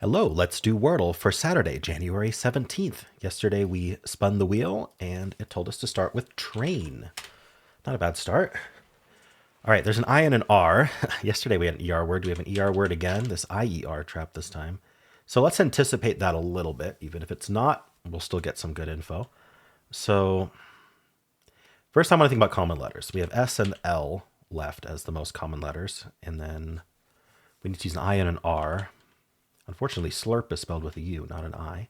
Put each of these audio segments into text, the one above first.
Hello, let's do Wordle for Saturday, January 17th. Yesterday we spun the wheel and it told us to start with train. Not a bad start. All right, there's an I and an R. Yesterday we had an ER word. Do we have an ER word again? This IER trap this time. So let's anticipate that a little bit. Even if it's not, we'll still get some good info. So first I want to think about common letters. We have S and L left as the most common letters. And then we need to use an I and an R. Unfortunately, slurp is spelled with a U, not an I.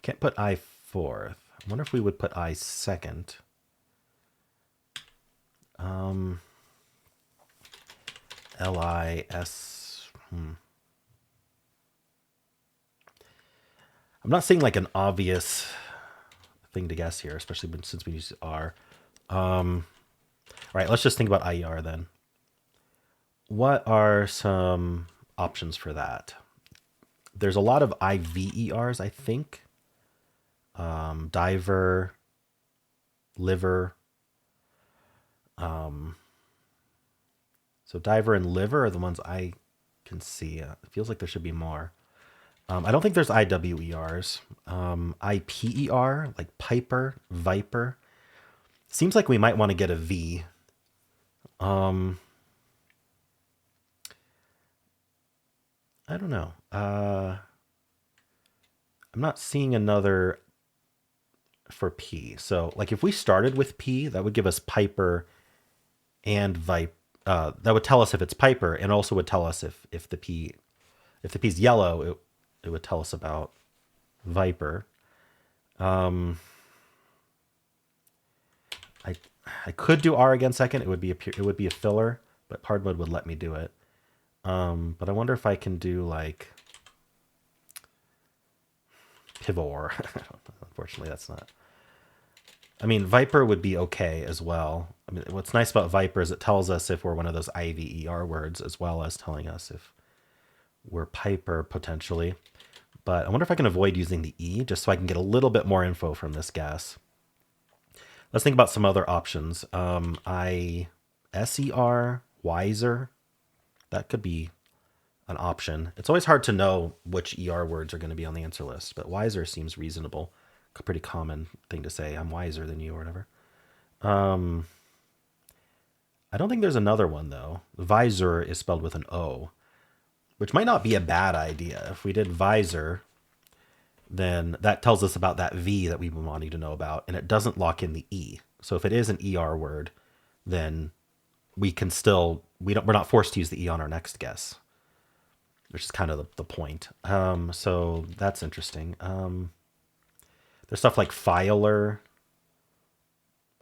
Can't put I fourth. I wonder if we would put I second. L-I-S. I'm not seeing like an obvious thing to guess here, especially since we use R. All right, let's just think about IER then. What are some options for that? There's a lot of IVERs, I think. Diver, liver. So diver and liver are the ones I can see. It feels like there should be more. I don't think there's IWERs. IPER, like Piper, Viper. Seems like we might want to get a V. I don't know. I'm not seeing another for P. So, like, if we started with P, that would give us Piper and Viper. That would tell us if it's Piper, and also would tell us if the P's yellow, it would tell us about Viper. I could do R again second. It would be a filler, but hard mode would let me do it. But I wonder if I can do like Pivor. Unfortunately, that's not. I mean, Viper would be okay as well. I mean, what's nice about Viper is it tells us if we're one of those IVER words, as well as telling us if we're Piper potentially. But I wonder if I can avoid using the E just so I can get a little bit more info from this guess. Let's think about some other options. SER, Wiser. That could be an option. It's always hard to know which ER words are going to be on the answer list, but wiser seems reasonable. A pretty common thing to say. I'm wiser than you or whatever. I don't think there's another one though. Visor is spelled with an O, which might not be a bad idea. If we did visor, then that tells us about that V that we've been wanting to know about, and it doesn't lock in the E. So if it is an ER word, then we can still we're not forced to use the E on our next guess, which is kind of the point. So that's interesting. There's stuff like filer.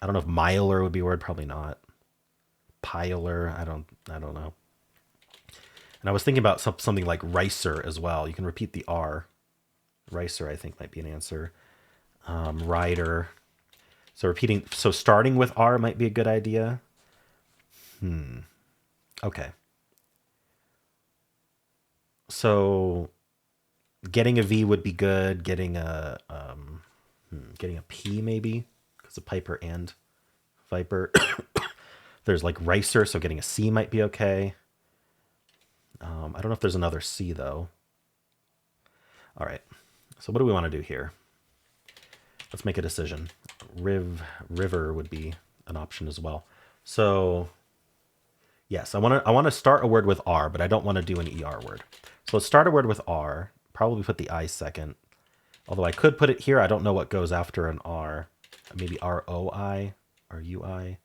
I don't know if miler would be a word. Probably not. Piler. I don't know. And I was thinking about something like ricer as well. You can repeat the R. Ricer, I think, might be an answer. Rider. So starting with R might be a good idea. Okay. So getting a V would be good. Getting a P maybe because of Piper and Viper. There's like Ricer, so getting a C might be okay. I don't know if there's another C though. All right. So what do we want to do here? Let's make a decision. River would be an option as well. So yes, I want to start a word with R, but I don't want to do an ER word. So let's start a word with R. Probably put the I second. Although I could put it here. I don't know what goes after an R. Maybe ROI or UI.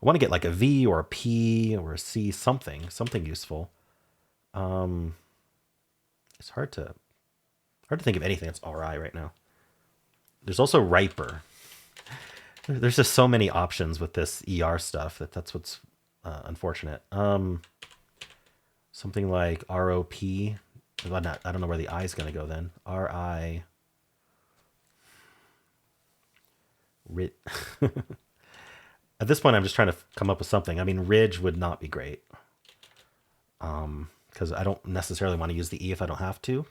I want to get like a V or a P or a C, something useful. It's hard to think of anything that's RI right now. There's also riper. There's just so many options with this ER stuff that's what's unfortunate. Something like ROP. Well, I don't know where the I is going to go then. RI. At this point, I'm just trying to come up with something. I mean, ridge would not be great. Because I don't necessarily want to use the E if I don't have to.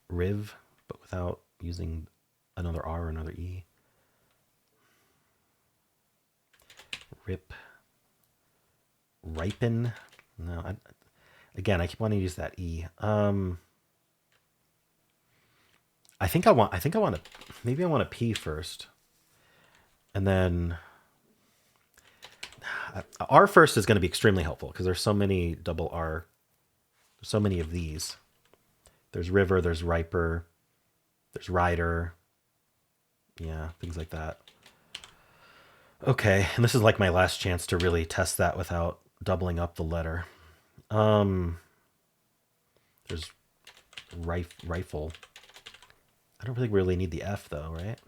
Riv, but without using another R or another E. Rip. Ripen. No, again, I keep wanting to use that E. I think I want to, maybe I want a P first. And then R first is going to be extremely helpful because there's so many double R. There's so many of these. There's river, there's riper, there's rider. Yeah, things like that. Okay, and this is like my last chance to really test that without doubling up the letter. There's rifle. I don't really need the F though, right?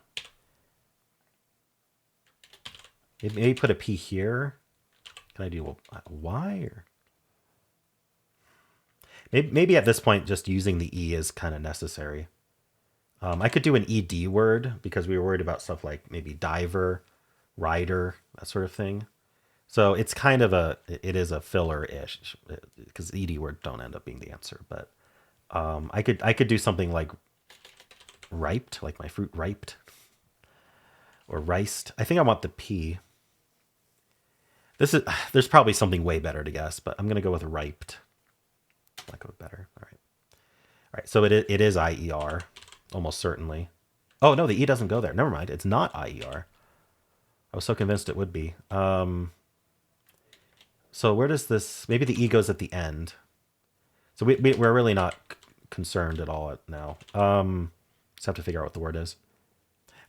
Maybe put a P here. Can I do a Y? Or maybe at this point, just using the E is kind of necessary. I could do an ED word because we were worried about stuff like maybe diver, rider, that sort of thing. So it's kind of it is a filler-ish because ED words don't end up being the answer. But I could do something like riped, like my fruit riped, or riced. I think I want the P. There's probably something way better to guess, but I'm gonna go with riped. That goes better. All right. So it is IER, almost certainly. Oh no, the E doesn't go there. Never mind. It's not IER. I was so convinced it would be. So where does this? Maybe the E goes at the end. So we're really not concerned at all now. Just have to figure out what the word is.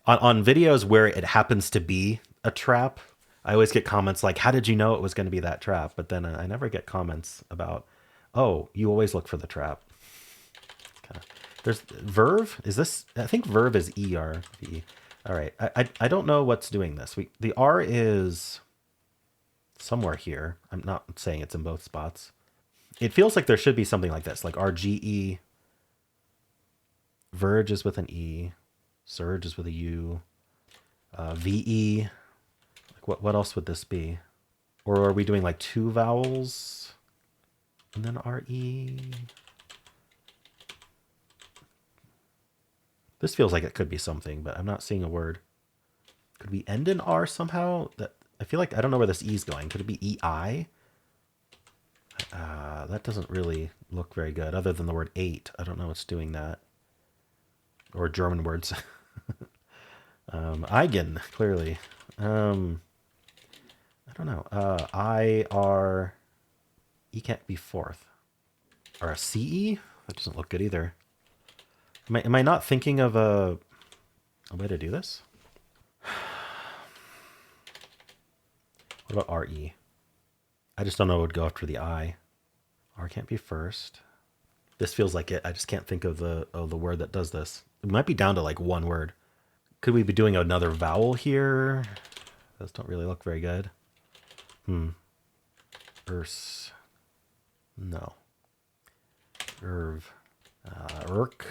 On videos where it happens to be a trap, I always get comments like, "How did you know it was going to be that trap?" But then I never get comments about, "Oh, you always look for the trap." Okay. There's verve. Is this? I think verve is ERV. All right. I don't know what's doing this. The R is somewhere here. I'm not saying it's in both spots. It feels like there should be something like this, like RGE. Verge is with an E. Surge is with a U. VE. Like what else would this be? Or are we doing like two vowels and then RE? This feels like it could be something, but I'm not seeing a word. Could we end in R somehow? That I feel like I don't know where this E is going. Could it be EI? That doesn't really look very good, other than the word eight. I don't know what's doing that. Or German words. Eigen, clearly. I don't know. IR. E can't be fourth. Or a CE? That doesn't look good either. Am I not thinking of a way to do this? What about RE? I just don't know what would go after the I. R can't be first. This feels like it. I just can't think of the word that does this. It might be down to like one word. Could we be doing another vowel here? Those don't really look very good. Ers. No. Irv. Irk.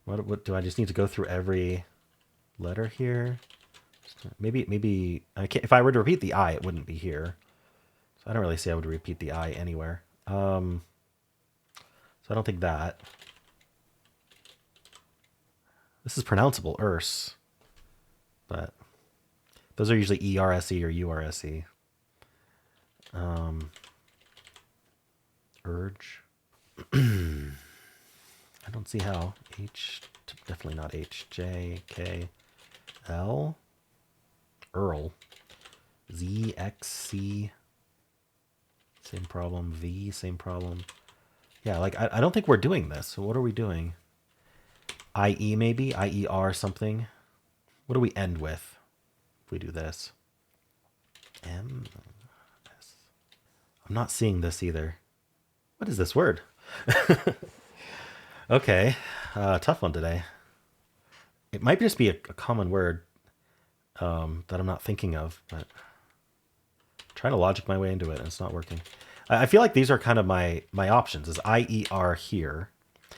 What do I just need to go through every letter here? Maybe I can't. If I were to repeat the I, it wouldn't be here. So I don't really see I would repeat the I anywhere. So I don't think that. This is pronounceable, Urs. But those are usually ERSE or URSE. Urge. I don't see how. H, definitely not H. J, K, L. Earl. Z, X, C. Same problem. V, same problem. Yeah, like, I don't think we're doing this. So what are we doing? IE maybe? IER something? What do we end with if we do this? M, S. I'm not seeing this either. What is this word? Okay, tough one today. It might just be a common word that I'm not thinking of, but I'm trying to logic my way into it and it's not working. I feel like these are kind of my options. Is IER here?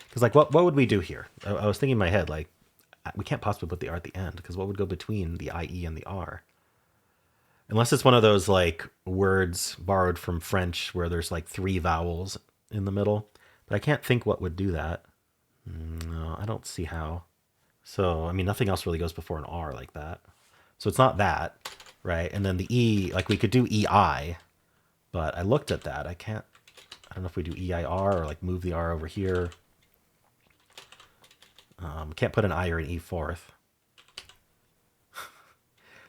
Because like what would we do here? I was thinking in my head like we can't possibly put the R at the end because what would go between the IE and the R? Unless it's one of those like words borrowed from French where there's like 3 vowels in the middle. But I can't think what would do that. No, I don't see how. So, I mean, nothing else really goes before an R like that. So it's not that. right? And then the E, like we could do EI, but I looked at that. I don't know if we do EIR or like move the R over here. Can't put an I or an E fourth.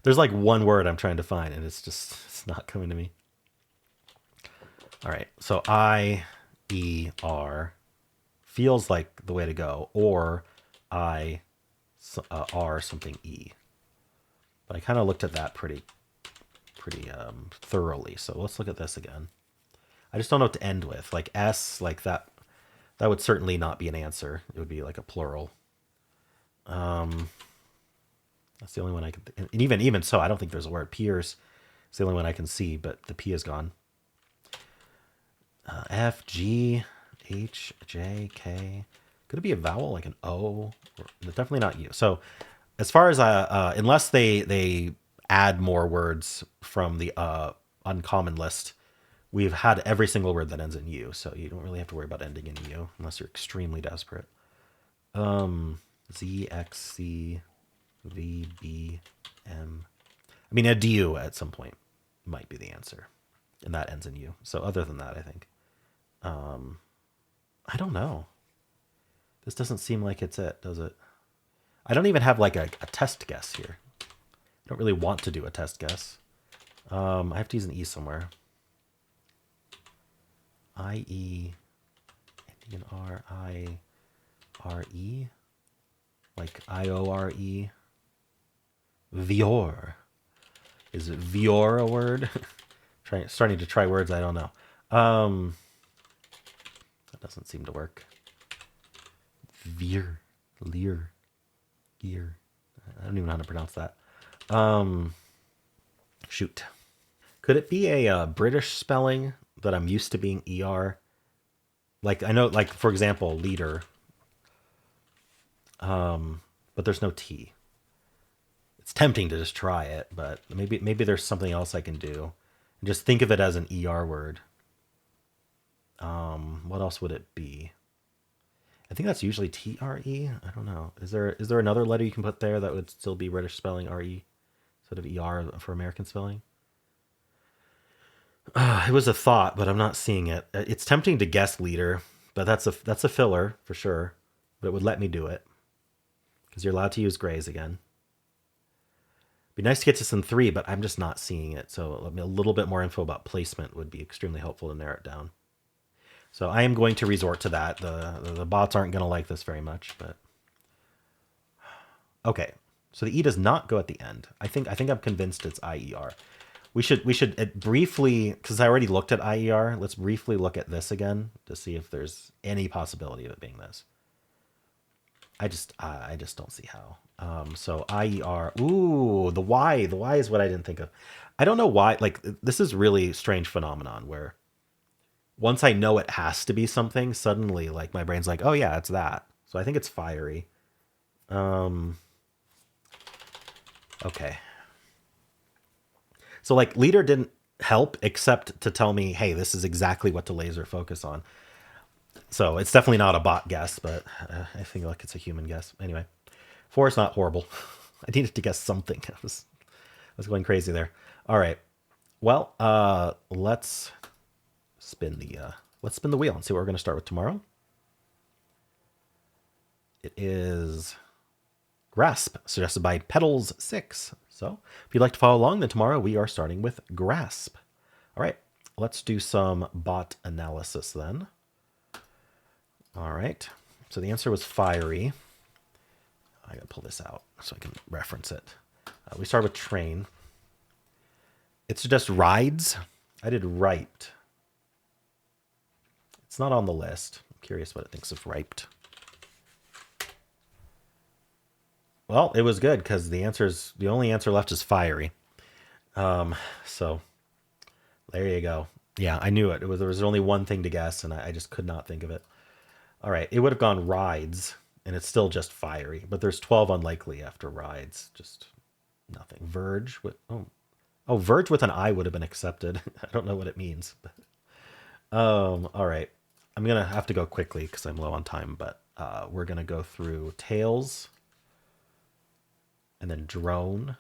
There's like one word I'm trying to find, and it's not coming to me. All right, so I, E, R feels like the way to go, or I, R something E. But I kind of looked at that pretty thoroughly. So let's look at this again. I just don't know what to end with. Like S, like that would certainly not be an answer. It would be like a plural. That's the only one I can. And even so, I don't think there's a word. Piers is the only one I can see, but the P is gone. F, G, H, J, K. Could it be a vowel like an O? Definitely not U. So as far as unless they add more words from the uncommon list, we've had every single word that ends in U. So you don't really have to worry about ending in U unless you're extremely desperate. Z, X, C, V, B, M. I mean, a DU at some point might be the answer, and that ends in U. So other than that, I think. I don't know. This doesn't seem like it's it, does it? I don't even have like a test guess here. I don't really want to do a test guess. I have to use an E somewhere. I-E, Indian R, I-R-E, like I-O-R-E. Vior. Is it Vior a word? Starting to try words I don't know. That doesn't seem to work. Veer. Lear. Gear. I don't even know how to pronounce that. Shoot. Could it be a British spelling that I'm used to being ER? Like, I know, like, for example, leader. But there's no T. It's tempting to just try it, but maybe there's something else I can do. And just think of it as an ER word. What else would it be? I think that's usually TRE. I don't know. Is there another letter you can put there that would still be British spelling RE instead of ER for American spelling? It was a thought, but I'm not seeing it. It's tempting to guess leader, but that's a filler for sure. But it would let me do it because you're allowed to use grays again. Be nice to get this in 3, but I'm just not seeing it. So a little bit more info about placement would be extremely helpful to narrow it down. So I am going to resort to that. The bots aren't going to like this very much, but okay. So the E does not go at the end. I think I'm convinced it's IER. We should briefly, because I already looked at IER. Let's briefly look at this again to see if there's any possibility of it being this. I just don't see how. So IER. Ooh, the Y. The Y is what I didn't think of. I don't know why. Like, this is really strange phenomenon where once I know it has to be something, suddenly like my brain's like, oh yeah, it's that. So I think it's fiery. Okay. So like leader didn't help except to tell me, hey, this is exactly what to laser focus on. So it's definitely not a bot guess, but I feel like it's a human guess. Anyway, 4 is not horrible. I needed to guess something. I was going crazy there. All right. Well, let's spin the wheel and see what we're going to start with tomorrow. It is grasp, suggested by Petals6. So if you'd like to follow along, then tomorrow we are starting with grasp. All right, let's do some bot analysis then. All right, so the answer was fiery. I gotta pull this out so I can reference it. We start with train. It suggests rides. I did riped. It's not on the list. I'm curious what it thinks of riped. Well, it was good because the only answer left is fiery. So there you go. Yeah, I knew it. There was only one thing to guess, and I just could not think of it. All right, it would have gone rides, and it's still just fiery. But there's 12 unlikely after rides. Just nothing. Verge with verge with an I would have been accepted. I don't know what it means. But, all right, I'm gonna have to go quickly because I'm low on time. But we're gonna go through tails, and then drone,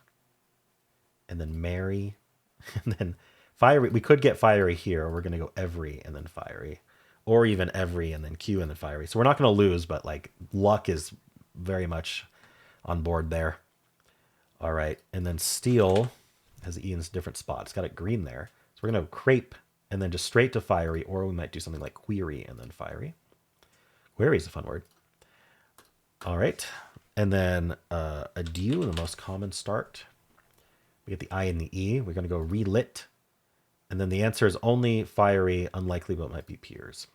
and then merry, and then fiery. We could get fiery here. We're going to go every and then fiery, or even every and then Q and then fiery. So we're not going to lose, but like luck is very much on board there. All right, and then steel has E in different spots. Got it green there. So we're going to crepe and then just straight to fiery, or we might do something like query and then fiery. Query is a fun word. All right, and then adieu, the most common start. We get the I and the E. We're going to go relit. And then the answer is only fiery, unlikely, but it might be peers.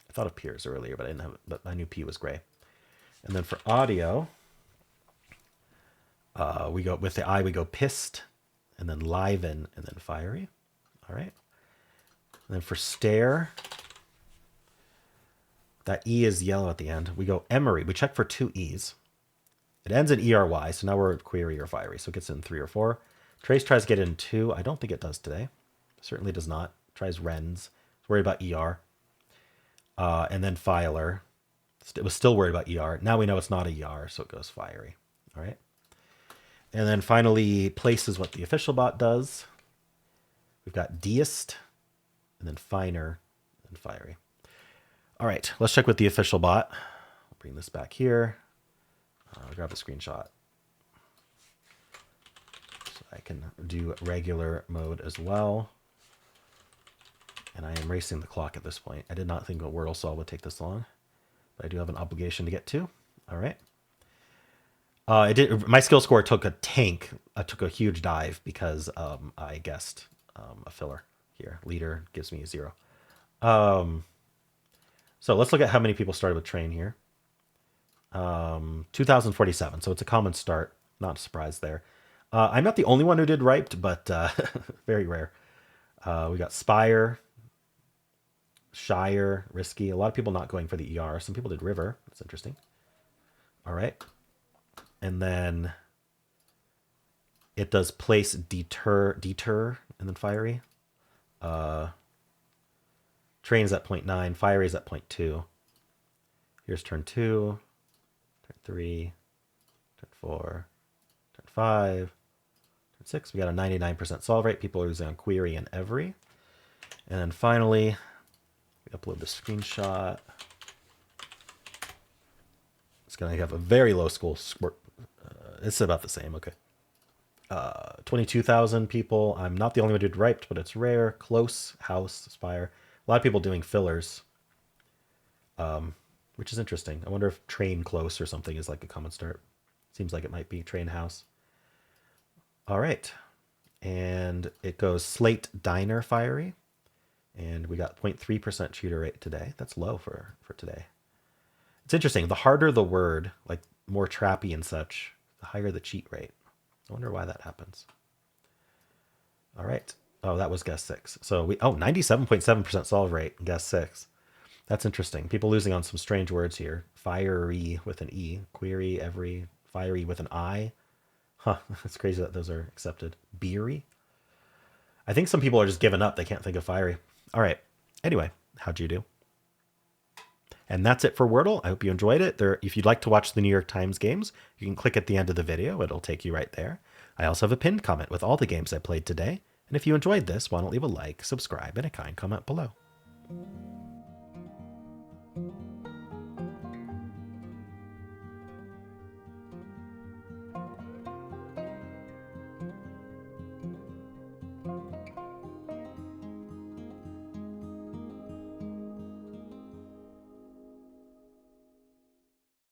I thought of peers earlier, but I didn't have it, but I knew P was gray. And then for audio, we go with the I, we go pissed, and then liven, and then fiery. All right. And then for stare, that E is yellow at the end. We go emery. We check for 2 E's. It ends in ERY, so now we're at query or fiery. So it gets in 3 or 4. Trace tries to get in 2. I don't think it does today. Certainly does not. Tries Rens. It's worried about ER. And then filer. It was still worried about ER. Now we know it's not a ER, so it goes fiery. All right. And then finally, place is what the official bot does. We've got deist, and then finer, and fiery. All right, let's check with the official bot. I'll bring this back here. I'll grab a screenshot. So I can do regular mode as well. And I am racing the clock at this point. I did not think a Wordle Solve would take this long, but I do have an obligation to get to. All right. My skill score took a tank. I took a huge dive because I guessed a filler here. Leader gives me a 0. So let's look at how many people started with train here. 2047. So it's a common start. Not a surprise there. I'm not the only one who did Riped, but very rare. We got Spire, Shire, Risky. A lot of people not going for the ER. Some people did River. That's interesting. All right. And then it does place deter, and then fiery. Train is at 0.9. Fiery is at 0.2. Here's turn 2, turn 3, turn 4, turn 5, turn 6. We got a 99% solve rate. People are using on query and every. And then finally, we upload the screenshot. It's going to have a very low score. It's about the same. Okay. 22,000 people. I'm not the only one who did Riped, but it's rare. Close, House, Spire. A lot of people doing fillers, which is interesting. I wonder if Train Close or something is like a common start. Seems like it might be Train House. All right. And it goes Slate Diner Fiery. And we got 0.3% cheater rate today. That's low for today. It's interesting. The harder the word, like more trappy and such, the higher the cheat rate. I wonder why that happens. All right. Oh, that was guess 6. So 97.7% solve rate, guess 6. That's interesting. People losing on some strange words here. Fiery with an E, query, every, fiery with an I. Huh, that's crazy that those are accepted. Beery. I think some people are just giving up. They can't think of fiery. All right. Anyway, how'd you do? And that's it for Wordle. I hope you enjoyed it. If you'd like to watch the New York Times games, you can click at the end of the video. It'll take you right there. I also have a pinned comment with all the games I played today. And if you enjoyed this, why don't leave a like, subscribe, and a kind comment below.